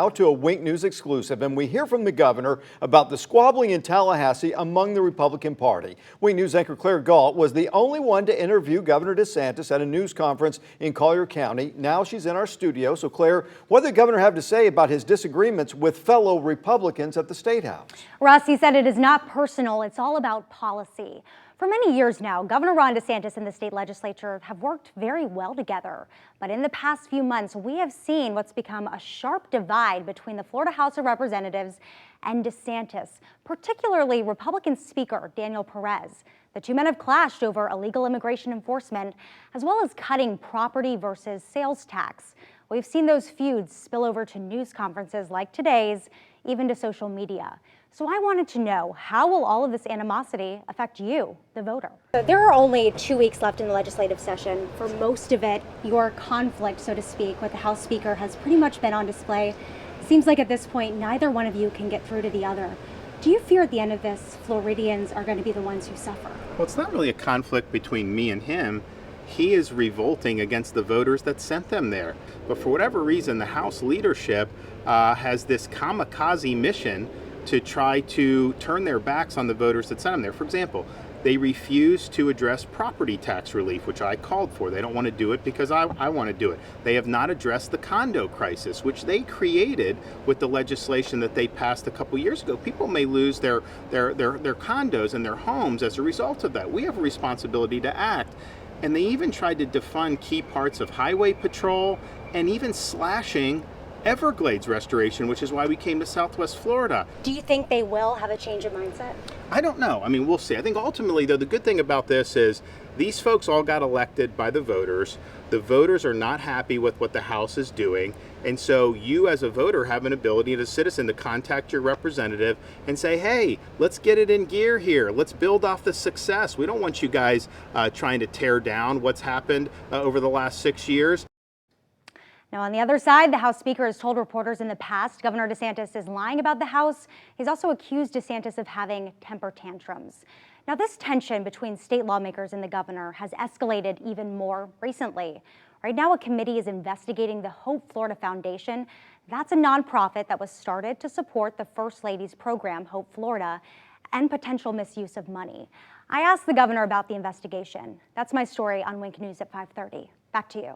Now to a Wink News exclusive, and we hear from the governor about the squabbling in Tallahassee among the Republican Party. Wink News anchor Claire Galt was the only one to interview Governor DeSantis at a news conference in Collier County. Now she's in our studio. So Claire, what did the governor have to say about his disagreements with fellow Republicans at the State House? Russ, he said it is not personal, it's all about policy. For many years now, Governor Ron DeSantis and the state legislature have worked very well together. But in the past few months, we have seen what's become a sharp divide between the Florida House of Representatives and DeSantis, particularly Republican Speaker Daniel Perez. The two men have clashed over illegal immigration enforcement, as well as cutting property versus sales tax. We've seen those feuds spill over to news conferences like today's, even to social media. So I wanted to know, how will all of this animosity affect you, the voter? There are only 2 weeks left in the legislative session. For most of it, your conflict, so to speak, with the House Speaker has pretty much been on display. Seems like at this point, neither one of you can get through to the other. Do you fear at the end of this, Floridians are going to be the ones who suffer? Well, it's not really a conflict between me and him. He is revolting against the voters that sent them there. But for whatever reason, the House leadership has this kamikaze mission to try to turn their backs on the voters that sent them there. For example, they refuse to address property tax relief, which I called for. They don't want to do it because I want to do it. They have not addressed the condo crisis, which they created with the legislation that they passed a couple years ago. People may lose their condos and their homes as a result of that. We have a responsibility to act. And they even tried to defund key parts of highway patrol and even slashing Everglades restoration, which is why we came to Southwest Florida. Do you think they will have a change of mindset? I don't know. I mean, we'll see. I think ultimately, though, the good thing about this is these folks all got elected by the voters. The voters are not happy with what the House is doing. And so you as a voter have an ability as a citizen to contact your representative and say, hey, let's get it in gear here. Let's build off the success. We don't want you guys trying to tear down what's happened over the last 6 years. Now, on the other side, the House Speaker has told reporters in the past Governor DeSantis is lying about the House. He's also accused DeSantis of having temper tantrums. Now, this tension between state lawmakers and the governor has escalated even more recently. Right now, a committee is investigating the Hope Florida Foundation. That's a nonprofit that was started to support the First Lady's program, Hope Florida, and potential misuse of money. I asked the governor about the investigation. That's my story on Wink News at 5:30. Back to you.